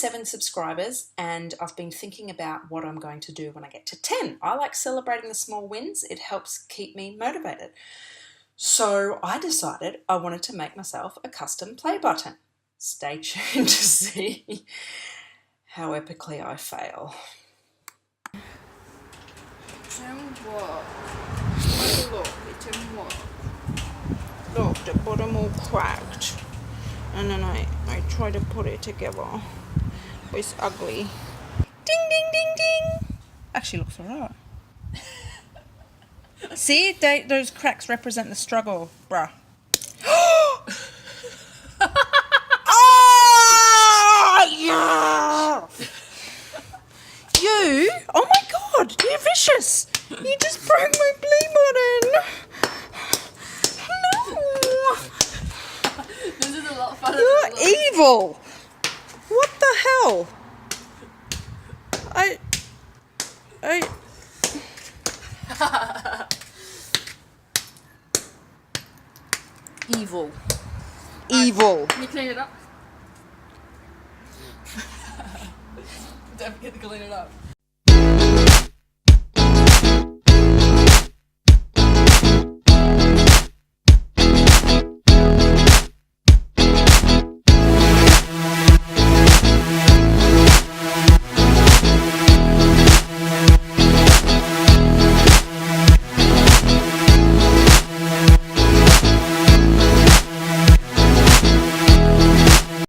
7 subscribers, and I've been thinking about what I'm going to do when I get to 10. I like celebrating the small wins. It helps keep me motivated. So I decided I wanted to make myself a custom play button. Stay tuned to see how epically I fail. It didn't work. Look, it didn't work. Look, the bottom all cracked. And then I tried to put it together. But it's ugly. Ding, ding, ding, ding. Actually looks alright. See, those cracks represent the struggle, bruh. Oh, yeah! You? Oh my god, you're vicious. You just broke my play button. No. This is a lot funner. You're evil. What the hell? Evil. Evil. Can you clean it up? Don't forget to clean it up.